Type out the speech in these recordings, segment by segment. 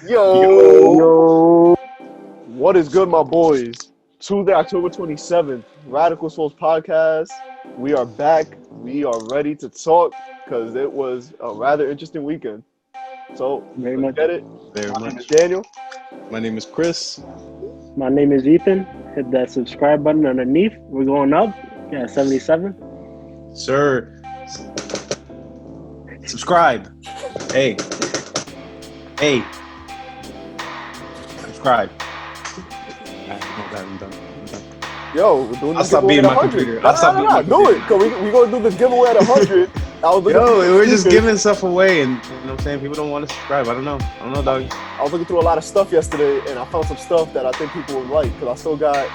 Yo, Yo, what is good, my boys? Tuesday, October 27th, Radical Souls Podcast. We are back. We are ready to talk because it was a rather interesting weekend. So very let's much. get it. Very My name is much. Daniel. My name is Chris. My name is Ethan. Hit that subscribe button underneath. We're going up. Yeah, 77. Sir, subscribe. Hey, hey, subscribe. I'm done. Yo, we're doing I'll this stop giveaway being at my 100. computer. No, I'll no, no, stop no, being no. my Do it. computer. Because we're going to do the giveaway at 100. I was looking through Yo, the we're just speakers. giving stuff away, and you know what I'm saying? People don't want to subscribe. I don't know, dog. I was looking through a lot of stuff yesterday, and I found some stuff that I think people would like because I still got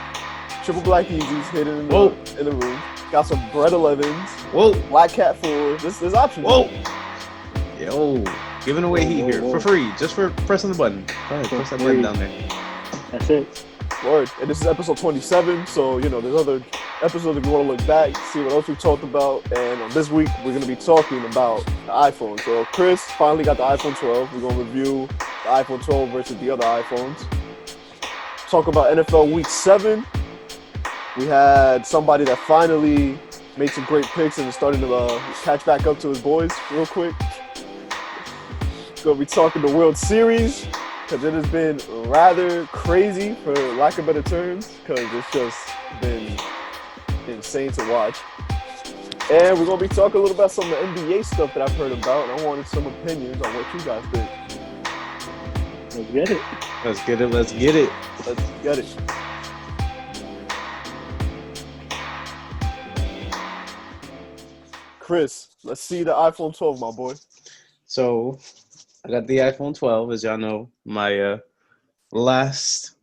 triple black Yeezys hidden Whoa, in the room. Got some Bread 11s, whoa, Black Cat 4s. There's options. whoa. Yo, giving away Whoa, heat whoa, here whoa. for free, just for pressing the button. Go ahead, For press that free. button down there. That's it. Word. And this is episode 27, so there's other episodes if you want to look back, see what else we talked about. And on this week, we're going to be talking about the iPhone. So Chris finally got the iPhone 12. We're going to review the iPhone 12 versus the other iPhones. Talk about NFL Week 7. We had somebody that finally made some great picks and is starting to catch back up to his boys real quick. Going to be talking the World Series because it has been rather crazy, for lack of better terms, because it's just been insane to watch. And we're going to be talking a little about some of the NBA stuff that I've heard about, and I wanted some opinions on what you guys think. Let's get it. Let's get it. Let's get it. Let's get it. Chris, let's see the iPhone 12, my boy. So, I got the iPhone 12, as y'all know. My last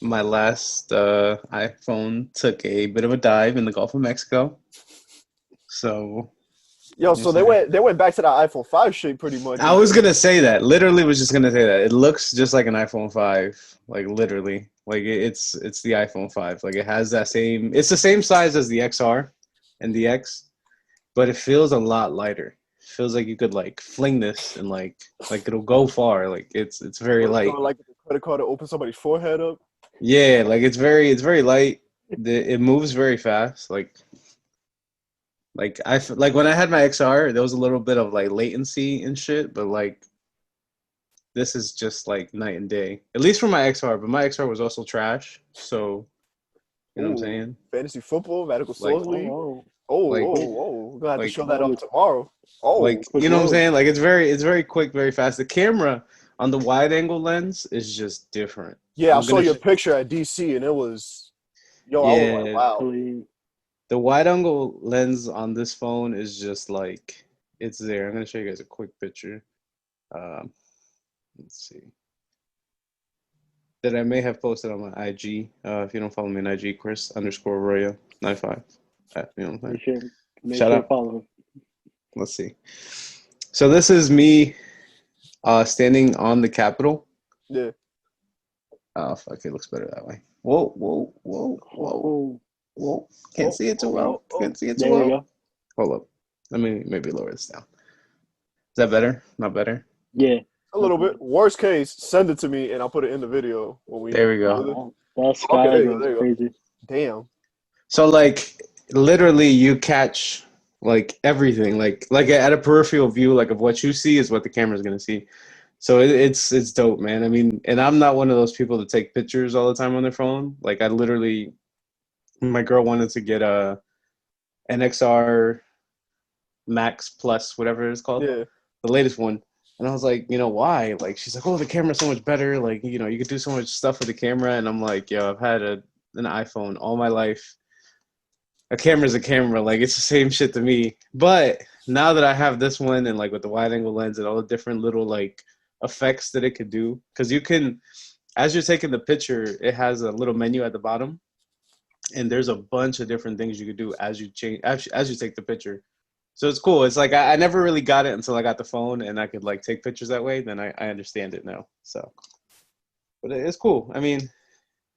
iPhone took a bit of a dive in the Gulf of Mexico. So, Yo, so they went back to the iPhone 5 shape pretty much. I was gonna say that. Literally, was just gonna say that. It looks just like an iPhone 5, like literally, like it's the iPhone 5. Like it has that same. It's the same size as the XR and the X, but it feels a lot lighter. Feels like you could like fling this and like it'll go far. Like it's very light. Like the credit card to open somebody's forehead up. Yeah, like it's very light. It moves very fast. Like like when I had my XR, there was a little bit of like latency and shit, but like this is just like night and day. At least for my XR, but my XR was also trash. So you know what I'm saying? Fantasy football, Radical Like Souls League. Oh, like We're gonna have to like show that off tomorrow. like quick you know what I'm load. saying? Like it's very quick, very fast. The camera on the wide angle lens is just different. Yeah, I I'm saw gonna your picture at DC, and it was, I was like, yeah. wow. Clean. The wide angle lens on this phone is just like it's there. I'm gonna show you guys a quick picture. Let's see. That I may have posted on my IG. If you don't follow me on IG, Chris_Arroyo95. You know what I'm saying? Make Shout sure out. to follow. Let's see. So this is me standing on the Capitol. Yeah. Oh fuck, it looks better that way. Whoa. Can't see it too well. Can't see it too There we well. go. Hold up. Let me maybe lower this down. Is that better? Not better? Yeah. A little bit. Worst case, send it to me, and I'll put it in the video when we. There we go. That sky there you goes go. crazy. Damn. So like literally you catch like everything. Like at a peripheral view, like of what you see is what the camera's gonna see. So it's dope, man. I mean, and I'm not one of those people that take pictures all the time on their phone. Like I literally, my girl wanted to get a NXR Max Plus, whatever it's called, Yeah. the latest one. And I was like, why? Like, she's like, oh, the camera's so much better. Like, you could do so much stuff with the camera. And I'm like, yo, I've had an iPhone all my life. A camera's a camera. Like, it's the same shit to me. But now that I have this one and like with the wide angle lens and all the different little like effects that it could do, because you can, as you're taking the picture, it has a little menu at the bottom. And there's a bunch of different things you could do as you change, as you take the picture. So it's cool. It's like I never really got it until I got the phone and I could like take pictures that way. Then I understand it now. So, but it's cool. I mean,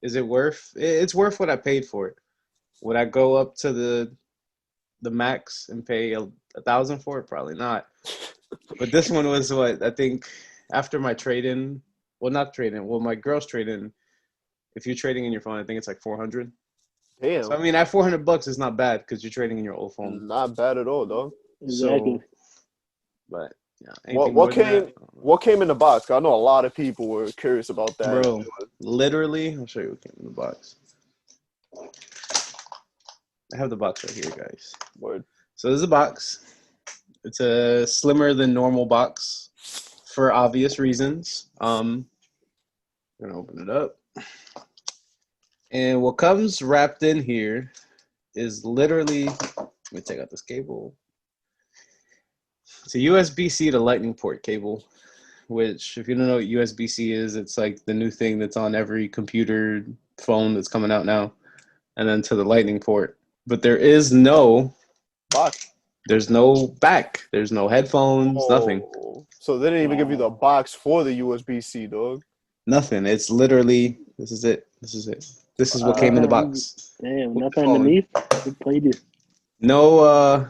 is it worth? It's worth what I paid for it. Would I go up to the max and pay 1,000 for it? Probably not. But this one was what I think. after my trade-in, well, not trade-in, well, my girl's trade-in, if you're trading in your phone, I think it's like 400. Damn. So, I mean, at $400 is not bad because you're trading in your old phone. Not bad at all, dog. Exactly. So, but, yeah, What anything more than came that? what came in the box? I know a lot of people were curious about that. Bro, literally, I'll show you what came in the box. I have the box right here, guys. Word. So there's a box. It's a slimmer than normal box for obvious reasons. I'm gonna open it up. And what comes wrapped in here is literally, let me take out this cable. It's a USB-C to Lightning port cable, which if you don't know what USB-C is, it's like the new thing that's on every computer phone that's coming out now. And then to the Lightning port. But there is no Box. There's no back. There's no headphones, nothing. So they didn't even give you the box for the USB-C, dog. Nothing. It's literally, this is it. This is it. This is what came in the box. Damn, With nothing the phone. underneath. They played you. No,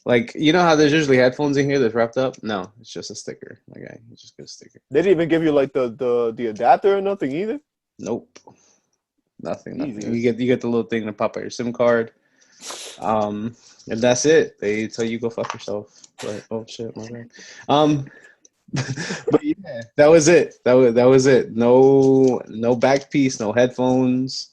like, you know how there's usually headphones in here that's wrapped up? No, it's just a sticker. Okay, it's just a sticker. They didn't even give you like the adapter or nothing either. Nope. Nothing. Jesus. You get the little thing to pop out your SIM card. And that's it. They tell you go fuck yourself. But oh shit, my bad. But yeah, that was it. That was it. No back piece, no headphones.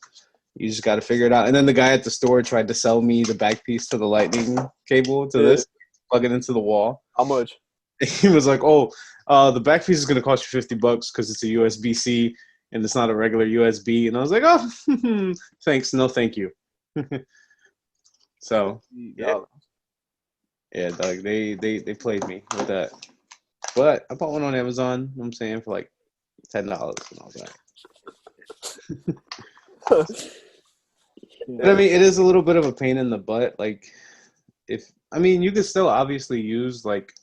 You just got to figure it out. And then the guy at the store tried to sell me the back piece to the lightning cable to this, plug it into the wall. How much? He was like, "Oh, the back piece is gonna cost you $50 because it's a USB-C and it's not a regular USB." And I was like, "Oh, thanks, no, thank you." So yeah, dog, they played me with that. But I bought one on Amazon. You know what I'm saying, for like $10, and I was like. And I mean, it is a little bit of a pain in the butt. Like, you could still obviously use like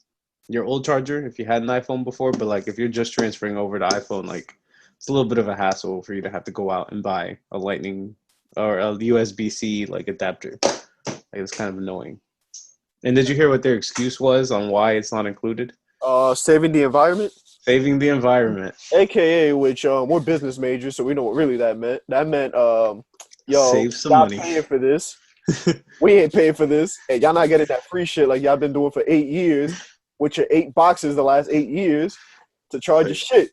your old charger if you had an iPhone before, but like if you're just transferring over to iPhone, like it's a little bit of a hassle for you to have to go out and buy a Lightning or a USB-C like adapter. Like, it's kind of annoying. And did you hear what their excuse was on why it's not included? Saving the environment. Saving the environment. AKA, which we're business majors, so we know what really that meant. That meant Save some y'all money. paying for this. We ain't paying for this. And y'all not getting that free shit like y'all been doing for 8 years with your 8 boxes the last 8 years to charge your shit.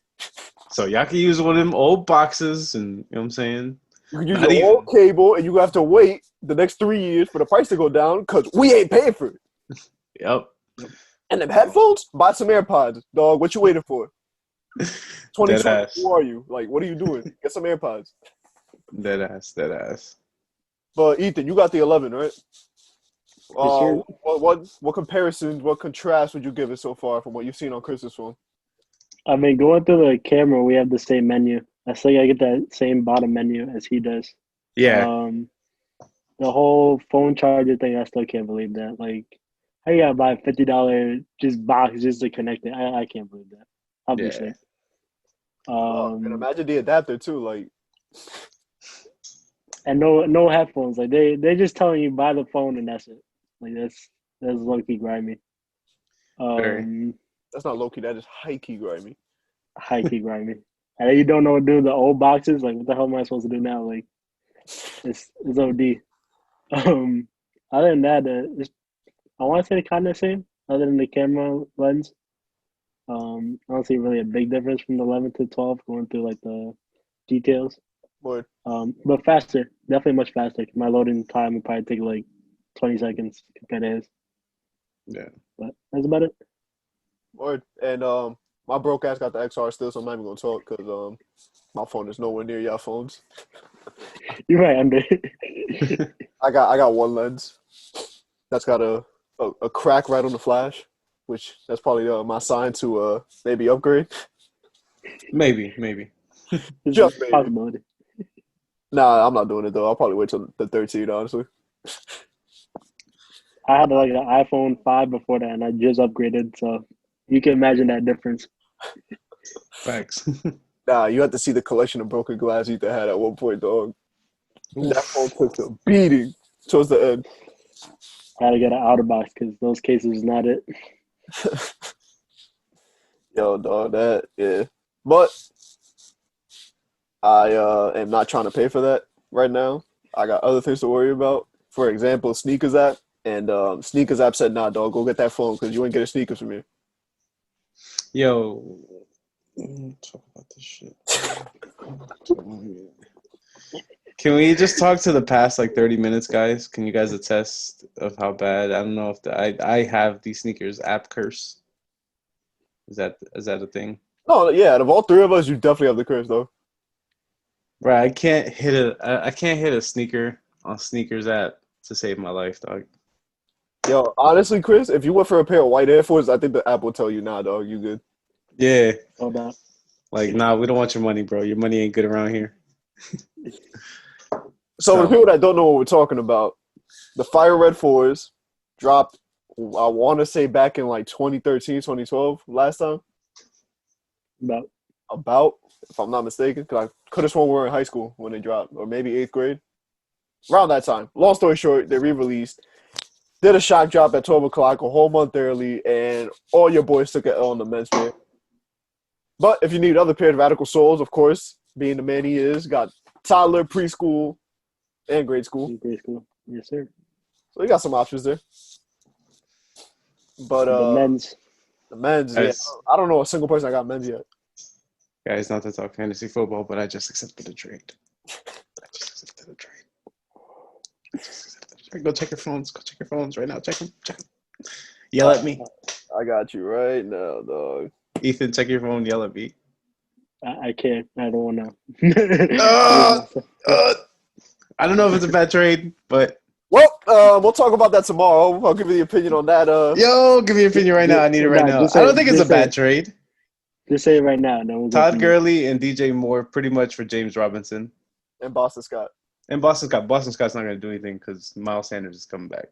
So y'all can use one of them old boxes and, you know what I'm saying? You can use your old cable and you have to wait the next 3 years for the price to go down because we ain't paying for it. Yep. And them headphones? Buy some AirPods, dog. What you waiting for? 2020, who are you? Like, what are you doing? Get some AirPods. Dead ass. But Ethan, you got the 11, right? Sure. What comparisons, what contrast would you give it so far from what you've seen on Chris's phone? I mean, going through the camera, we have the same menu. I still gotta get that same bottom menu as he does. Yeah. The whole phone charger thing, I still can't believe that. Like, how you gotta buy a $50 just box just to connect it? I can't believe that. Obviously. Yeah. And imagine the adapter too, like. And no headphones. Like they're just telling you buy the phone and that's it. Like that's low key grimy. That's not low key. That is high key grimy. High key grimy. And then you don't know what to do with the old boxes. Like what the hell am I supposed to do now? Like it's OD. Other than that, I want to say they're kind of the same. Other than the camera lens, I don't see really a big difference from the 11 to 12 going through like the details. Word. But faster, definitely much faster. My loading time would probably take like 20 seconds compared to his. Yeah. But that's about it. Word. And my broke ass got the XR still, so I'm not even gonna talk because my phone is nowhere near y'all phones. You're right, Andre. I got one lens that's got a crack right on the flash, which that's probably my sign to maybe upgrade. Maybe. Just maybe. Possibility. Nah, I'm not doing it though. I'll probably wait till the 13, honestly. I had like an iPhone 5 before that, and I just upgraded, so you can imagine that difference. Facts. Nah, you have to see the collection of broken glass Ethan had at one point, dog. That phone took a beating towards the end. I had to get an outer box because those cases is not it. Yo, dog, But I am not trying to pay for that right now. I got other things to worry about. For example, sneakers app. And sneakers app said, nah, dog, go get that phone because you ain't getting sneakers from me. Yo, talk about this shit. Can we just talk to the past like 30 minutes, guys? Can you guys attest of how bad? I don't know if I have these sneakers app curse. Is that a thing? No, yeah, out of all three of us, you definitely have the curse, though. Right, I can't hit a sneaker on sneakers app to save my life, dog. Yo, honestly, Chris, if you went for a pair of white Air Force, I think the app will tell you, nah, dog, you good. Yeah, Hold on. like nah, we don't want your money, bro. Your money ain't good around here. So, for people that don't know what we're talking about, the Fire Red 4s dropped, I want to say back in like 2013, 2012, last time. About, if I'm not mistaken, because I could have sworn we were in high school when they dropped, or maybe 8th grade. Around that time. Long story short, they re-released, did a shock drop at 12 o'clock, a whole month early, and all your boys took an L on the men's pair. But if you need other pair of Radical Souls, of course, being the man he is, got toddler, preschool, and grade school. Grade school. Yes, sir. So you got some options there. But The men's. the men's, yeah. Guys, I don't know a single person that got men's yet. guys, not to talk fantasy football, but I just accepted a trade. Go check your phones. Go check your phones right now. Check them. Check them. Yell at me. I got you right now, dog. Ethan, check your phone. Yell at me. I can't. I don't want to. I don't know if it's a bad trade, but well, we'll talk about that tomorrow. I'll give you the opinion on that. yo, give me your opinion right now. I need it right now. I don't think it's a bad trade. Just say it right now. No, Todd Gurley and DJ Moore pretty much for James Robinson. And Boston Scott. And Boston Scott. Boston Scott's not going to do anything because Miles Sanders is coming back.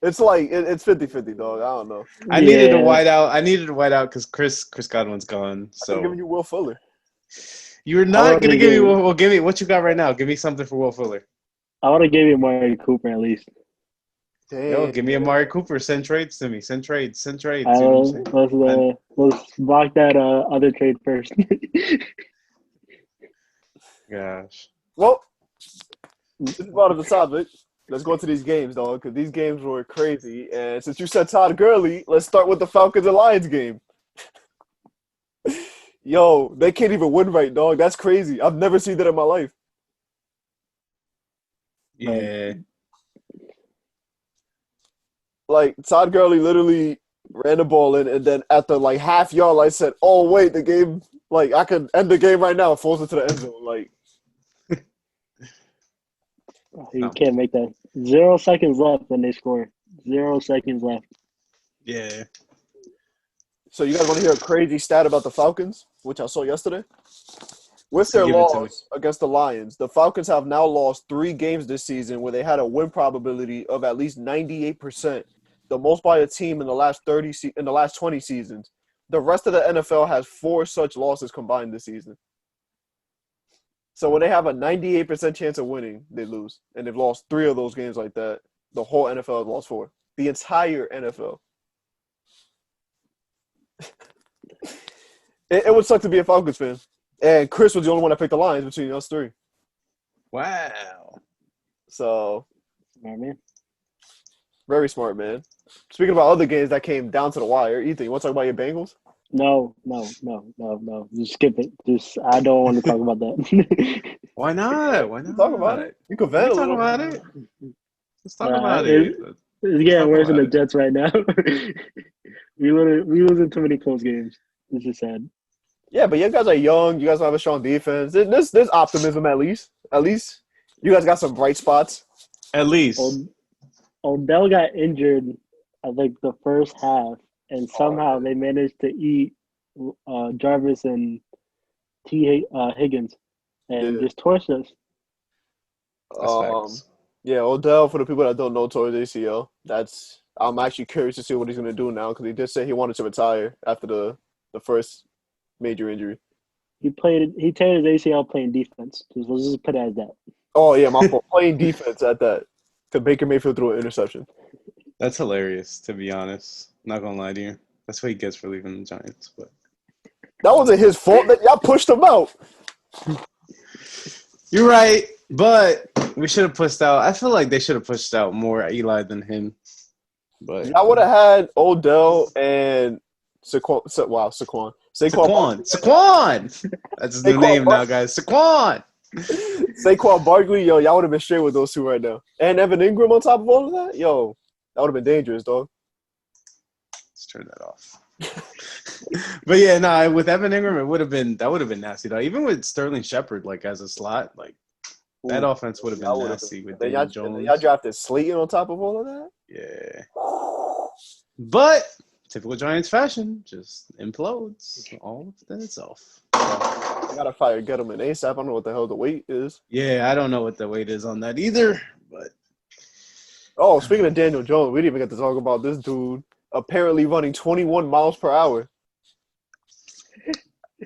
It's like it's 50-50, dog. I don't know. I needed a wideout because Chris Godwin's gone. So I'm giving you Will Fuller. You're not gonna give me well. Give me what you got right now. Give me something for Will Fuller. I want to give you Amari Cooper at least. Damn. Yo, give me Amari Cooper. Send trades to me. Send trades. Let's block that other trade first. Gosh. Well, this is part of the topic. Let's go to these games, dog, because these games were crazy. And since you said Todd Gurley, let's start with the Falcons and Lions game. Yo, they can't even win right, dog. That's crazy. I've never seen that in my life. Yeah. Like, Todd Gurley literally ran the ball in, and then at the, like, half-yard line said, oh, wait, the game, like, I could end the game right now. It falls into the end zone. Like, you can't make that. 0 seconds left when they score. 0 seconds left. Yeah. So you guys want to hear a crazy stat about the Falcons, which I saw yesterday? With their loss against the Lions, the Falcons have now lost 3 games this season where they had a win probability of at least 98%, the most by a team in the last 20 seasons. The rest of the NFL has 4 such losses combined this season. So when they have a 98% chance of winning, they lose. And they've lost 3 of those games like that. The whole NFL has lost 4. The entire NFL. It would suck to be a Falcons fan. And Chris was the only one that picked the Lions between us 3. Wow. So, Smart man. Very smart, man. Speaking about other games that came down to the wire, Ethan, you want to talk about your Bengals? No. Just skip it. I don't want to talk about that. Why not? Why not? Talk about it. You can vent a little talk about it. Let's talk about it. It's getting worse than the Jets right now. we losing too many close games. It's just sad. Yeah, but you guys are young. You guys have a strong defense. There's optimism at least. At least you guys got some bright spots. At least. Odell got injured, I think, the first half, and somehow they managed to eat Jarvis and Higgins and just torch us. Yeah, Odell, for the people that don't know, tore his ACL. I'm actually curious to see what he's going to do now because he did say he wanted to retire after the first major injury. He tear his ACL playing defense. Let's just put it as that. Oh, yeah, my fault. Playing defense at that. Because Baker Mayfield threw an interception. That's hilarious, to be honest. Not gonna lie to you. That's what he gets for leaving the Giants. But That wasn't his fault. That y'all pushed him out. you're right, but we should have pushed out. I feel like they should have pushed out more Eli than him. But Y'all would have had Odell and Saquon. Wow, Saquon. Saquon. That's his new name now, guys. Saquon. Saquon Barkley, yo, y'all would have been straight with those two right now. And Evan Ingram on top of all of that? Yo, that would have been dangerous, dog. Let's turn that off. But yeah, no, with Evan Ingram, that would have been nasty though. Even with Sterling Shepard, like as a slot, like that offense would have been nasty with Daniel Jones. Y'all drafted Slayton on top of all of that? Yeah. But typical Giants fashion, just implodes all within itself. I gotta fire Gettleman ASAP. I don't know what the hell the weight is. Yeah, I don't know what the weight is on that either. But speaking of Daniel Jones, we didn't even get to talk about this dude apparently running 21 miles per hour.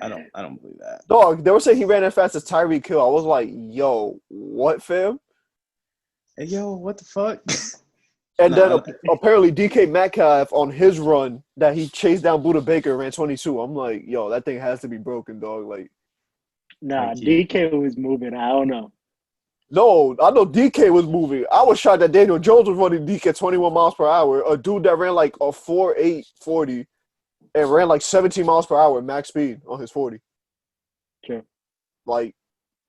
I don't believe that. Dog, they were saying he ran as fast as Tyreek Hill. I was like, yo, what, fam? Hey, yo, what the fuck? And then apparently DK Metcalf on his run that he chased down Buda Baker ran 22. I'm like, yo, that thing has to be broken, dog. Like, Nah, DK was moving. I don't know. no, I know DK was moving. I was shocked that Daniel Jones was running DK 21 miles per hour. A dude that ran like a 4.8 40 and ran like 17 miles per hour max speed on his 40. Sure. Like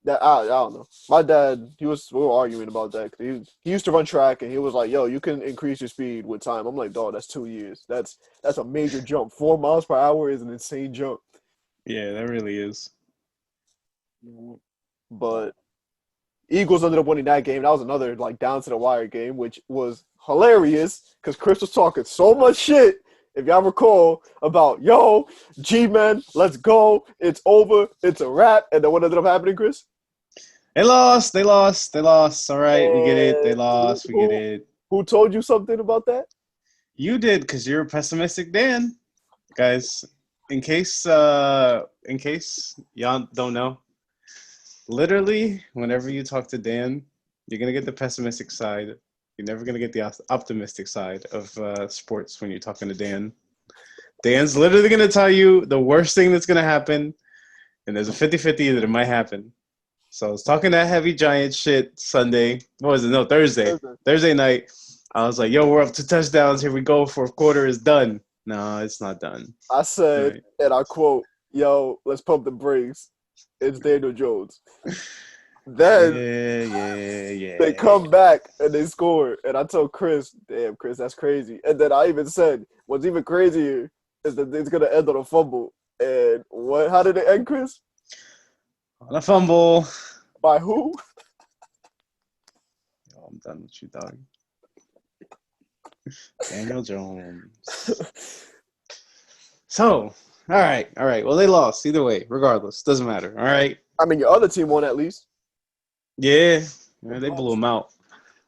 that, I don't know. My dad, we were arguing about that. He used to run track, and he was like, "Yo, you can increase your speed with time." I'm like, "Dog, that's 2 years. That's a major jump. 4 miles per hour is an insane jump." Yeah, that really is. But Eagles ended up winning that game. That was another like down to the wire game, which was hilarious because Chris was talking so much shit. If y'all recall about, yo, G-Man, let's go. It's over. It's a wrap. And then what ended up happening, Chris? They lost. All right, we get it. They lost. We get it. Who told you something about that? You did, because you're a pessimistic Dan. Guys, in case y'all don't know, literally, whenever you talk to Dan, you're going to get the pessimistic side. You're never going to get the optimistic side of sports when you're talking to Dan. Dan's literally going to tell you the worst thing that's going to happen, and there's a 50-50 that it might happen. So I was talking that heavy giant shit Sunday. What was it? No, Thursday. Thursday night. I was like, yo, we're up 2 touchdowns. Here we go. 4th quarter is done. No, it's not done. I said, and I quote, yo, let's pump the brakes. It's Daniel Jones. Then they come back and they score. And I told Chris, damn, Chris, that's crazy. And then I even said, what's even crazier is that it's going to end on a fumble. And how did it end, Chris? On a fumble. By who? Oh, I'm done with you, dog. Daniel Jones. So, all right. Well, they lost either way, regardless. Doesn't matter. All right. I mean, your other team won at least. Yeah, they blew them out.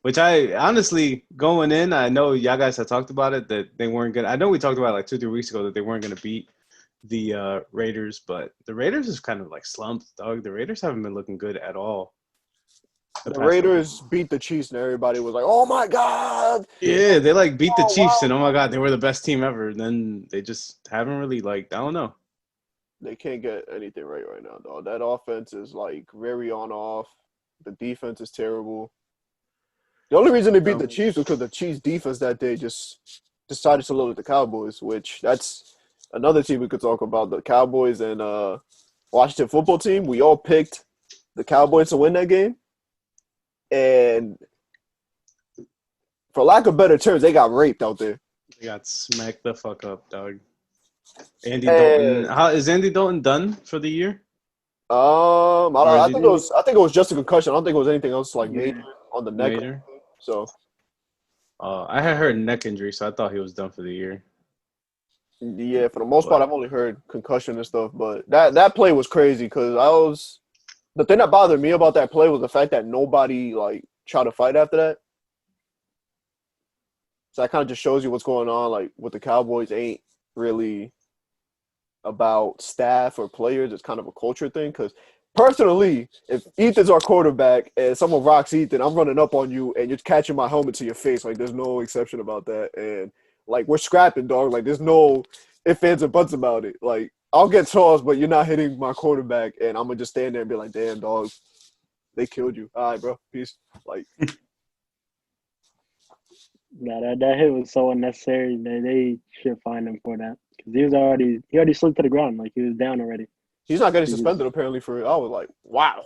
Which I honestly, going in, I know y'all guys had talked about it that they weren't gonna. I know we talked about it like 2-3 weeks ago that they weren't gonna beat the Raiders, but the Raiders is kind of like slumped, dog. The Raiders haven't been looking good at all. The Raiders beat the Chiefs, and everybody was like, "Oh my god!" Yeah, they like beat the Chiefs, and oh my god, they were the best team ever. Then they just haven't really I don't know. They can't get anything right now, dog. That offense is like very on off. The defense is terrible. The only reason they beat the Chiefs was because the Chiefs' defense that day just decided to load at the Cowboys, which that's another team we could talk about. The Cowboys and Washington football team. We all picked the Cowboys to win that game. And for lack of better terms, they got raped out there. They got smacked the fuck up, dog. Andy Dalton. Is Andy Dalton done for the year? I think it was just a concussion. I don't think it was anything else like major on the neck. Major? So, I had heard neck injury, so I thought he was done for the year. Yeah, for the most part, I've only heard concussion and stuff. But that play was crazy because the thing that bothered me about that play was the fact that nobody tried to fight after that. So that kind of just shows you what's going on. Like with the Cowboys, ain't really about staff or players. It's kind of a culture thing because personally, if Ethan's our quarterback and someone rocks Ethan, I'm running up on you and you're catching my helmet to your face. Like, there's no exception about that. And like, we're scrapping, dog. Like, there's no ifs, ands, or buts about it. Like, I'll get tossed, but you're not hitting my quarterback, and I'm gonna just stand there and be like, "Damn, dog, they killed you. All right, bro, peace." Like, Nah, that hit was so unnecessary that they should fine him for that because he already slipped to the ground like he was down already. he's not getting He just suspended apparently for it. I was like, "Wow."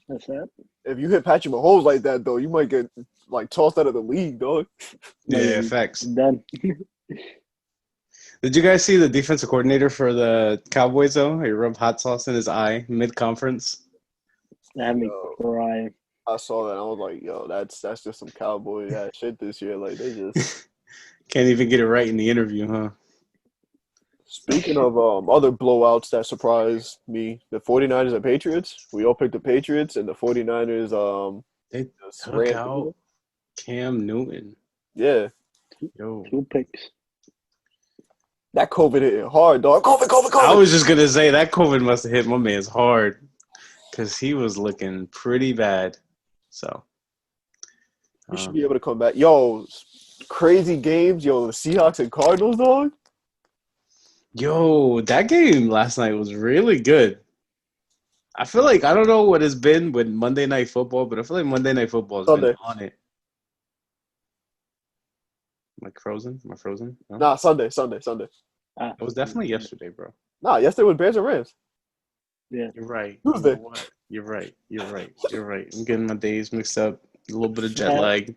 that's that. If you hit Patrick Mahomes like that, though, you might get like tossed out of the league, dog. Yeah, Like, facts. done. Did you guys see the defensive coordinator for the Cowboys though? He rubbed hot sauce in his eye mid-conference. That had me Yo, crying. I saw that. And I was like, "Yo, that's just some cowboy ass shit this year." Like, they just. Can't even get it right in the interview, huh? Speaking of other blowouts that surprised me, the 49ers and Patriots. We all picked the Patriots, and the 49ers They just took ran out through them. Cam Newton. Yeah, Yo. 2 picks. that COVID hit hard, dog. COVID. I was just gonna say that COVID must have hit my man's hard because he was looking pretty bad. So You should be able to come back. Yo, crazy games. Yo, the Seahawks and Cardinals, dog. yo, that game last night was really good. I feel like I don't know what it's been with Monday Night Football, but I feel like Monday Night Football has been Sunday. on it. Like frozen? Am I frozen? No? Nah, Sunday. Ah, It was definitely yesterday, bro. Nah, yesterday was Bears and Rams. yeah. You're right. Tuesday. You know what? You're right. I'm getting my days mixed up. A little bit of jet That, lag.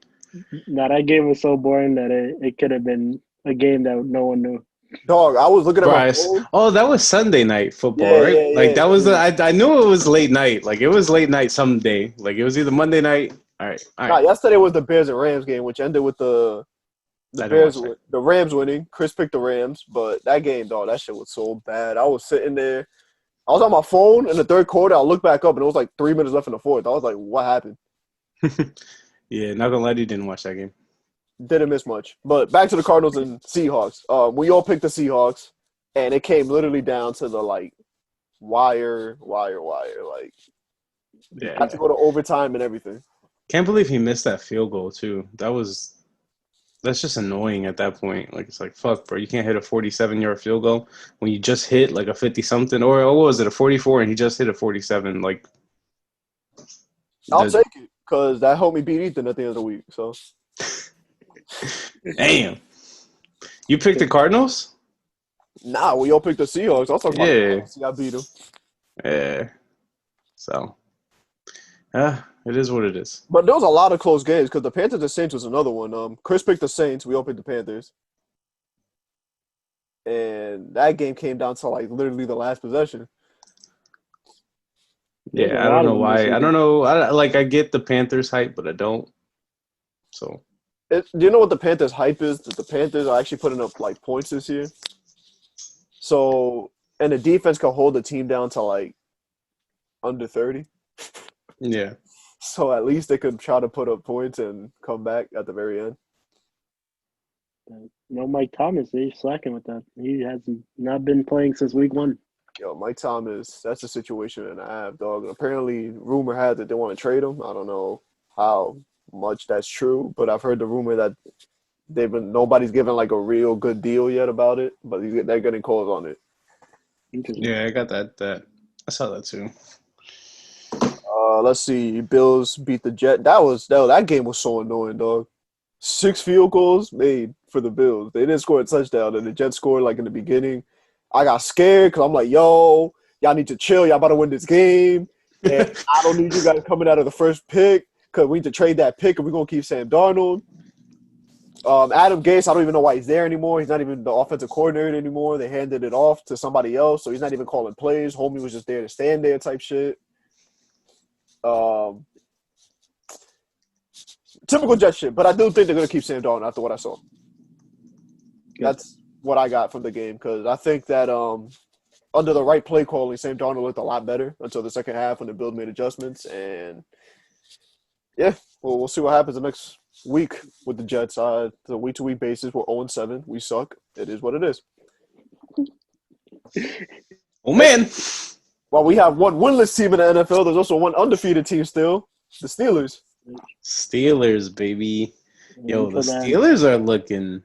Nah, that game was so boring that it could have been a game that no one knew. Dog, I was looking at my Bryce. phone. Oh, that was Sunday night football, Yeah, right? yeah, Like yeah. that was the I knew it was late night. Like it was late night someday. Like it was either Monday night. All right. Nah, yesterday was the Bears and Rams game, which ended with the I didn't watch Bears, that. the Rams winning. Chris picked the Rams, but that game, dog, that shit was so bad. I was sitting there. I was on my phone in the third quarter. I looked back up, and it was like 3 minutes left in the fourth. I was like, what happened? Yeah, not gonna lie, you didn't watch that game. Didn't miss much. But back to the Cardinals and Seahawks. We all picked the Seahawks, and it came literally down to the, like, wire. Like, Yeah. had to go to overtime and everything. Can't believe he missed that field goal too. That's just annoying at that point. Like it's like fuck, bro. You can't hit a 47-yard field goal when you just hit like a 50-something, or what was it, a 44, and he just hit a 47. Like, I'll take it because that helped me beat Ethan at the end of the week. So, damn. You picked the Cardinals? nah, we all picked the Seahawks. I was talking about the Cardinals. See, I beat them. Yeah. So, it is what it is. But there was a lot of close games because the Panthers and Saints was another one. Chris picked the Saints. We all picked the Panthers. And that game came down to, like, literally the last possession. Yeah, I don't know why. I don't know. I get the Panthers hype, but I don't. So, Do you know what the Panthers hype is? That the Panthers are actually putting up, like, points this year. So, and the defense can hold the team down to, like, under 30. yeah. So at least they could try to put up points and come back at the very end. No, Mike Thomas, he's slacking with that. He has not been playing since week 1. Yo, Mike Thomas, that's a situation and a half, dog. And apparently, rumor has it they want to trade him. I don't know how much that's true, but I've heard the rumor that nobody's given like a real good deal yet about it, but they're getting calls on it. Interesting. Yeah, I got that. I saw that too. Let's see. Bills beat the Jet. That game was so annoying, dog. 6 field goals made for the Bills. They didn't score a touchdown, and the Jets scored like in the beginning. I got scared because I'm like, yo, y'all need to chill. Y'all about to win this game. And I don't need you guys coming out of the first pick because we need to trade that pick and we're going to keep Sam Darnold. Adam Gase, I don't even know why he's there anymore. He's not even the offensive coordinator anymore. They handed it off to somebody else, so he's not even calling plays. Homie was just there to stand there type shit. Typical Jet shit, but I do think they're going to keep Sam Darnold after what I saw. That's what I got from the game because I think that under the right play calling, Sam Darnold looked a lot better until the second half when the Bills made adjustments. And, yeah, we'll see what happens the next week with the Jets. The week-to-week basis, we're 0-7. We suck. It is what it is. Oh, man. While we have one winless team in the NFL, there's also one undefeated team still, the Steelers. Steelers, baby. Yo, the Until then, Steelers are looking,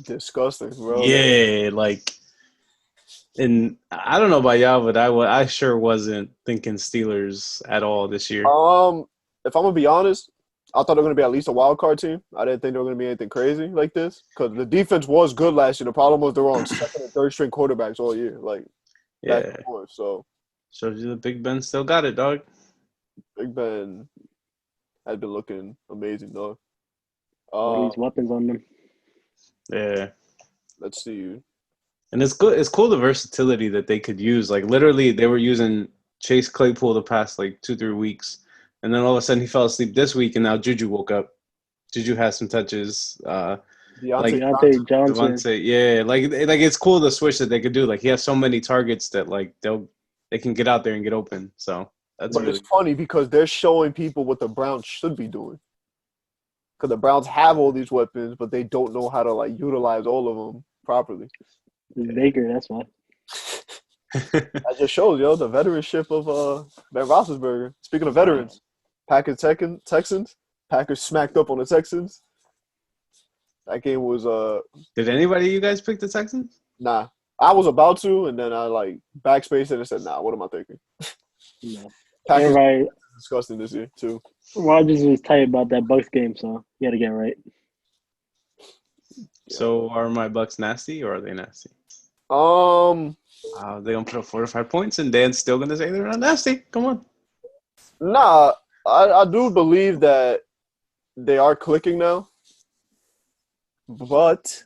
Disgusting, bro. yeah, like, and I don't know about y'all, but I sure wasn't thinking Steelers at all this year. If I'm gonna be honest, I thought they were gonna be at least a wild card team. I didn't think they were gonna be anything crazy like this because the defense was good last year. The problem was they were on second and third string quarterbacks all year, like back Yeah, and forth. So shows you the Big Ben still got it, dog. Big Ben has been looking amazing, though. all these weapons on them. Yeah. Let's see. And it's good. It's cool the versatility that they could use. Like literally, they were using Chase Claypool the past like 2-3 weeks, and then all of a sudden he fell asleep this week, and now Juju woke up. Juju has some touches. Deontay Johnson. Devontae, yeah, like it's cool the switch that they could do. Like he has so many targets that like they can get out there and get open. So that's But really it's funny because they're showing people what the Browns should be doing. Because the Browns have all these weapons, but they don't know how to like utilize all of them properly. It's Baker, that's why. That just shows, yo, the veteranship of Ben Roethlisberger. Speaking of veterans, Packers Texans. Packers smacked up on the Texans. That game was Did anybody of you guys pick the Texans? nah. I was about to, and then I like backspaced it and said, nah, what am I thinking? No. Packers Everybody, disgusting this year too. Rodgers was tight about that Bucks game, so you got to get it right. So are my Bucks nasty or are they nasty? They gonna put up 4 or 5 points, and Dan's still gonna say they're not nasty. Come on. Nah, I do believe that they are clicking now, but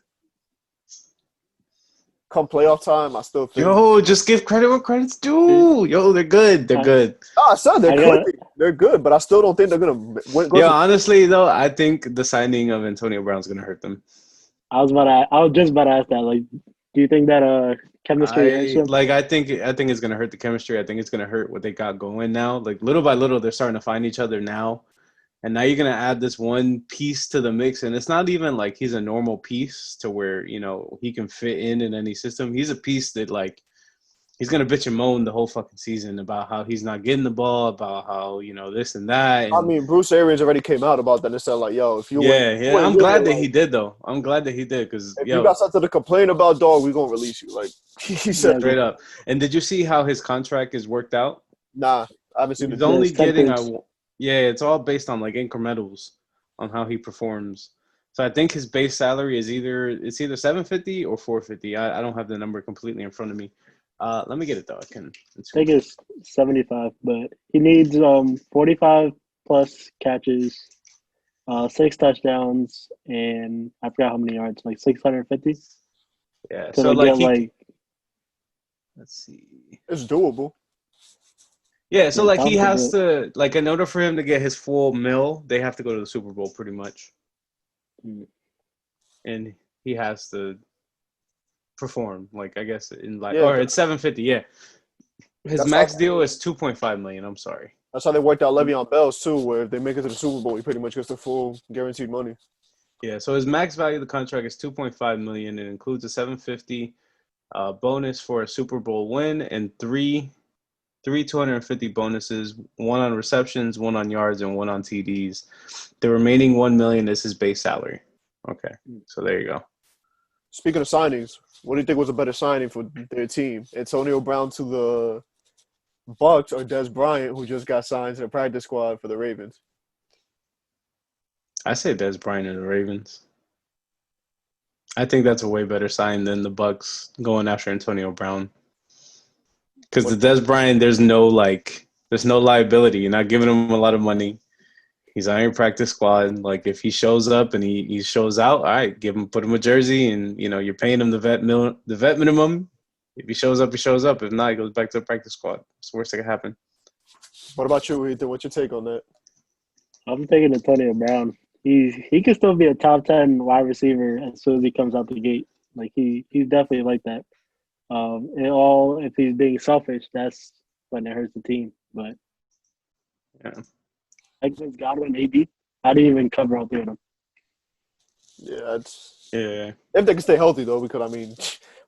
come playoff time, I still think. Yo, just give credit where credit's due. Yo, they're good. They're good. I said they're clicking. They're good, but I still don't think they're gonna win. Yeah, honestly though, I think the signing of Antonio Brown's gonna hurt them. I was just about to ask that. Like, do you think that chemistry? I think it's gonna hurt the chemistry. I think it's gonna hurt what they got going now. Like little by little, they're starting to find each other now. And now you're going to add this one piece to the mix. And it's not even like he's a normal piece to where, you know, he can fit in any system. He's a piece that, like, he's going to bitch and moan the whole fucking season about how he's not getting the ball, about how, you know, this and that. And, I mean, Bruce Arians already came out about that and said, like, yo, if you Yeah. I'm glad that he did, though. I'm glad that he did because, if you got something to complain about, dog, we're going to release you. Like, he said. Straight up. And did you see how his contract is worked out? Nah, I haven't seen it. He's only getting Yeah, it's all based on like incrementals on how he performs. So I think his base salary is either $750 or $450. I don't have the number completely in front of me. Let me get it though. I think it's 75, but he needs 45 plus catches, 6 touchdowns, and I forgot how many yards, like 650. Yeah. So like let's see. It's doable. Yeah, so like he has to, like, in order for him to get his full mill, they have to go to the Super Bowl pretty much. And he has to perform, like, I guess, or it's $750, yeah. His max deal is $2.5 million, I'm sorry. That's how they worked out Le'Veon Bell's too, where if they make it to the Super Bowl, he pretty much gets the full guaranteed money. Yeah, so his max value of the contract is $2.5 million. It includes a $750 bonus for a Super Bowl win and three 250 bonuses, 1 on receptions, 1 on yards, and 1 on TDs. The remaining $1 million is his base salary. Okay, so there you go. Speaking of signings, what do you think was a better signing for their team? Antonio Brown to the Bucks or Des Bryant, who just got signed to the practice squad for the Ravens? I say Des Bryant and the Ravens. I think that's a way better sign than the Bucks going after Antonio Brown. Because the Des Bryant, there's no liability. You're not giving him a lot of money. He's on your practice squad. Like if he shows up and he shows out, all right, put him a jersey, and you know you're paying him the vet minimum. If he shows up, he shows up. If not, he goes back to the practice squad. It's the worst that could happen. What about you, Ethan? What's your take on that? I'm taking Antonio Brown. He could still be a top 10 wide receiver as soon as he comes out the gate. Like he's definitely like that. If he's being selfish, that's when it hurts the team. But yeah, like this Godwin, AD, I didn't even cover out there them. Yeah, yeah. If they can stay healthy though, because I mean,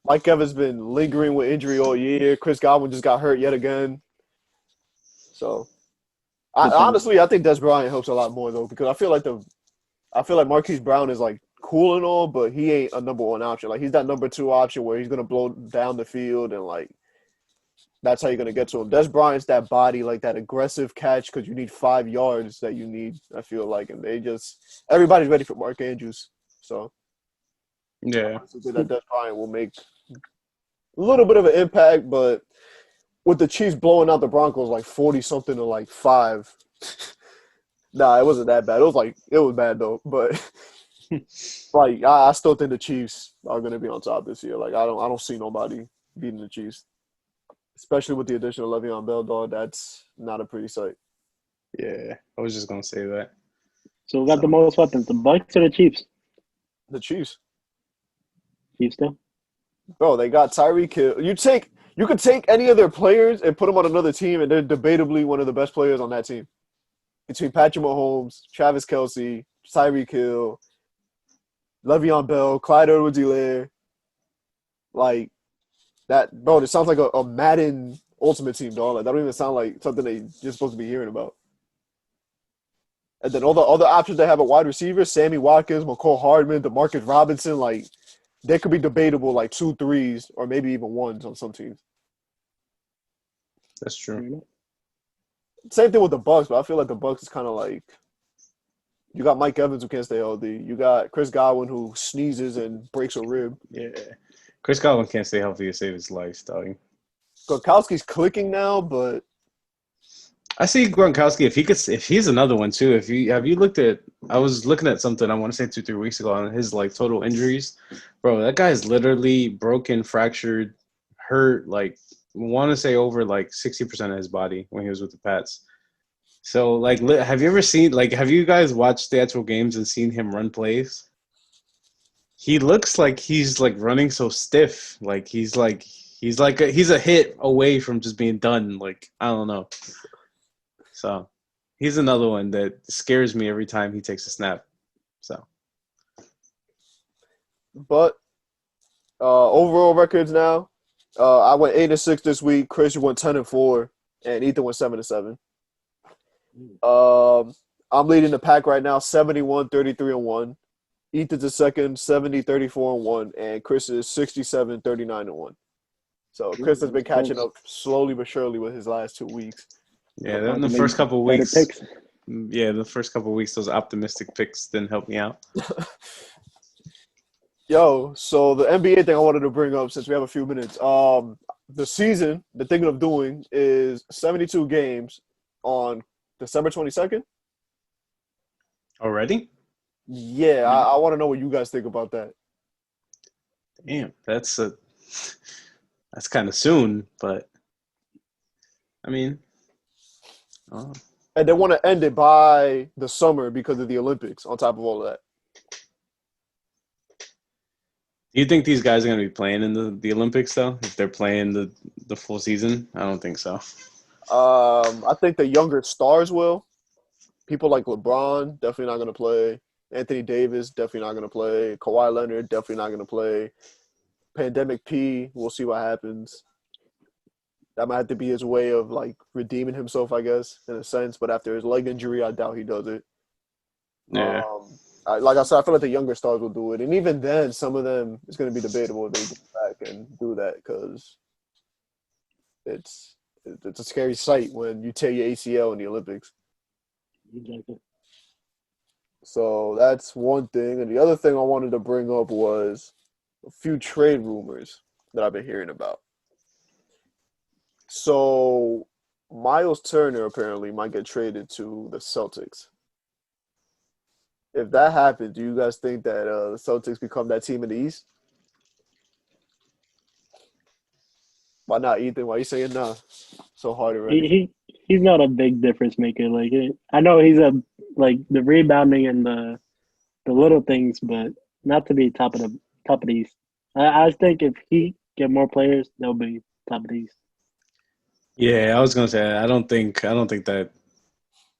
Mike Evans been lingering with injury all year. Chris Godwin just got hurt yet again. So, Good thing. I think Des Bryant helps a lot more though because I feel like Marquise Brown is like cool and all, but he ain't a number one option. Like he's that number two option where he's gonna blow down the field and like that's how you're gonna get to him. Des Bryant's that body, like that aggressive catch because you need 5 yards that you need. I feel like, and everybody's ready for Mark Andrews. So Yeah. I think that Des Bryant will make a little bit of an impact, but with the Chiefs blowing out the Broncos like 40 something to like 5. Nah, it wasn't that bad. It was bad though, but like I still think the Chiefs are gonna be on top this year. Like I don't see nobody beating the Chiefs. Especially with the addition of Le'Veon Bell, dog, that's not a pretty sight. Yeah. I was just gonna say that. So we got the most weapons, the Bucks or the Chiefs? The Chiefs. Chiefs still? Bro, they got Tyreek Hill. You could take any of their players and put them on another team, and they're debatably one of the best players on that team. Between Patrick Mahomes, Travis Kelce, Tyreek Hill, Le'Veon Bell, Clyde Edwards-Helaire, like that, bro. It sounds like a Madden Ultimate Team, dog. Like that don't even sound like something that you're supposed to be hearing about. And then all the other options they have at wide receiver, Sammy Watkins, McCole Hardman, DeMarcus Robinson, like they could be debatable like 2 3s or maybe even 1s on some teams. That's true. Same thing with the Bucks, but I feel like the Bucks is kind of like you got Mike Evans who can't stay healthy. You got Chris Godwin who sneezes and breaks a rib. Yeah. Chris Godwin can't stay healthy to save his life, dog. Gronkowski's clicking now, but I see Gronkowski if he's another one too. Have you looked at I was looking at something I want to say 2-3 weeks ago on his like total injuries. Bro, that guy's literally broken, fractured, hurt, like want to say over like 60% of his body when he was with the Pats. So like have you guys watched the actual games and seen him run plays? He looks like he's like running so stiff. Like he's a hit away from just being done. Like I don't know. So he's another one that scares me every time he takes a snap. So, but overall records now, I went 8-6 this week. Chris, you went 10-4, and Ethan went 7-7. I'm leading the pack right now, 71-33-1. Ethan's the second, 70-34-1, and Chris is 67-39-1. So Chris has been catching up slowly but surely with his last 2 weeks. yeah, in the first couple of weeks, those optimistic picks didn't help me out. Yo, so the NBA thing I wanted to bring up since we have a few minutes. The season they're thinking of doing is 72 games on December 22nd. Already? Yeah, I want to know what you guys think about that. Damn, that's kind of soon, but I mean, And they want to end it by the summer because of the Olympics. On top of all of that. do you think these guys are going to be playing in the Olympics though? If they're playing the full season, I don't think so. I think the younger stars will. People like LeBron definitely not going to play. Anthony Davis definitely not going to play. Kawhi Leonard definitely not going to play. Pandemic P, we'll see what happens. That might have to be his way of like redeeming himself, I guess, in a sense. But after his leg injury, I doubt he does it. Yeah. Like I said, I feel like the younger stars will do it, and even then, some of them it's going to be debatable if they get back and do that because it's a scary sight when you tear your ACL in the Olympics. Exactly. So that's one thing, and the other thing I wanted to bring up was a few trade rumors that I've been hearing about. So Miles Turner apparently might get traded to the Celtics. If that happens, do you guys think that the Celtics become that team in the East? Why not, Ethan? Why are you saying no so hard already? He's not a big difference maker. Like I know he's the rebounding and the little things, but not to be top of the East. I think if he get more players, they'll be top of the East. Yeah, I was gonna say I don't think that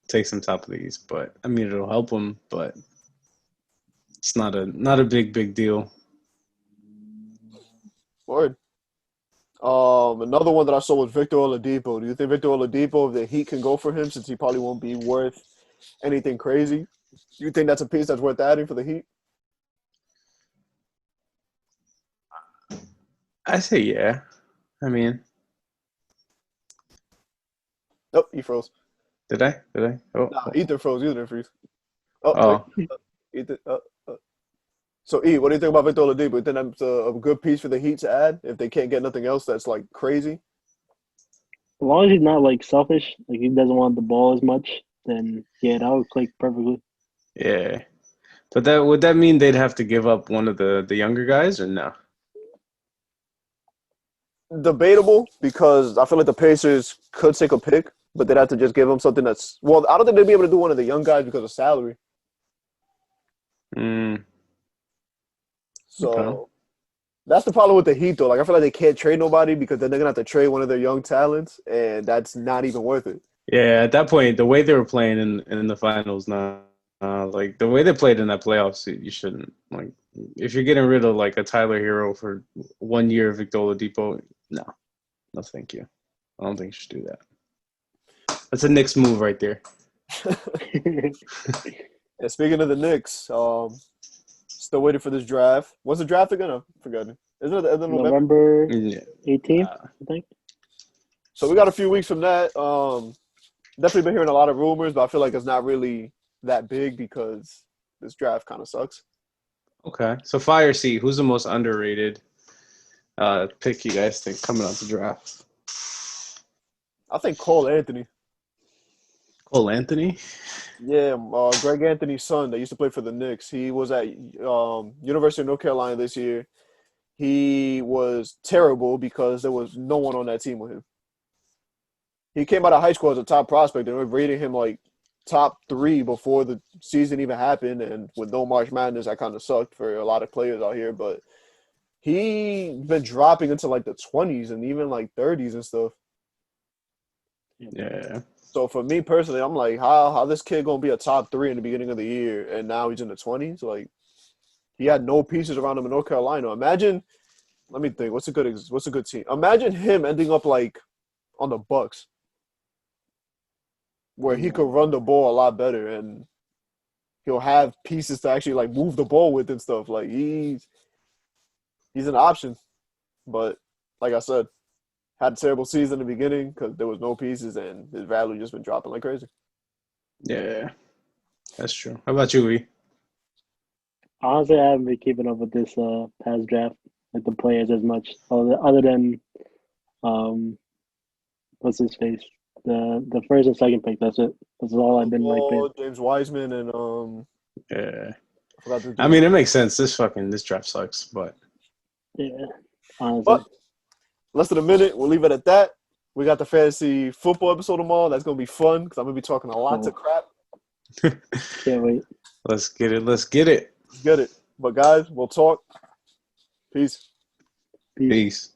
takes him top of the East, but I mean it'll help him, but it's not a big deal. Word. Another one that I saw was Victor Oladipo. Do you think Victor Oladipo, if the Heat can go for him, since he probably won't be worth anything crazy, do you think that's a piece that's worth adding for the Heat? I say yeah. I mean, Nope, he froze. did I? Did I? Oh, Nah, oh, Ether froze. Ether didn't freeze. Oh, wait. oh. Ether. So, E, what do you think about Victor Oladipo? You think that's a good piece for the Heat to add if they can't get nothing else that's like crazy? As long as he's not like selfish, like he doesn't want the ball as much, then yeah, that would click perfectly. Yeah. But that would that mean they'd have to give up one of the younger guys or no? Debatable because I feel like the Pacers could take a pick, but they'd have to just give him something that's well. I don't think they'd be able to do one of the young guys because of salary. Mm, okay. So that's the problem with the Heat, though. Like I feel like they can't trade nobody because then they're gonna have to trade one of their young talents, and that's not even worth it. Yeah, at that point, the way they were playing in the finals, now, like the way they played in that playoffs, you shouldn't like. If you're getting rid of like a Tyler Hero for 1 year of Victor Oladipo, no, no, thank you. I don't think you should do that. That's a Knicks move right there. And speaking of the Knicks, still waiting for this draft. When's the draft again? I'm forgetting. Isn't it the end of November? November Yeah. 18th, I think. So we got a few weeks from that. Definitely been hearing a lot of rumors, but I feel like it's not really that big because this draft kind of sucks. Okay, so Fire Seat, who's the most underrated pick you guys think coming out the draft? I think Cole Anthony. Cole Anthony. Yeah, Greg Anthony's son that used to play for the Knicks. He was at University of North Carolina this year. He was terrible because there was no one on that team with him. He came out of high school as a top prospect, and we were rating him like top 3 before the season even happened. And with no March Madness, that kind of sucked for a lot of players out here. But he been dropping into like the 20s and even like 30s and stuff. Yeah. So for me personally, I'm like, how this kid gonna be a top 3 in the beginning of the year, and now he's in the 20s? Like, he had no pieces around him in North Carolina. Imagine, let me think, what's a good team? Imagine him ending up like on the Bucks, where he could run the ball a lot better, and he'll have pieces to actually like move the ball with and stuff. Like he's an option, but like I said, had a terrible season in the beginning because there was no pieces, and his value just been dropping like crazy. Yeah, that's true. How about you, E? Honestly, I haven't been keeping up with this past draft, like the players as much, other than what's his face, the first and second pick. That's it. That's all I've been like paying. James Wiseman and Yeah. I forgot the I mean, it makes sense. This draft sucks, but Yeah, honestly. But less than a minute. We'll leave it at that. We got the fantasy football episode tomorrow. That's gonna be fun because I'm gonna be talking a lot of crap. Can't wait. Let's get it. Let's get it. Let's get it. But guys, we'll talk. Peace. Peace.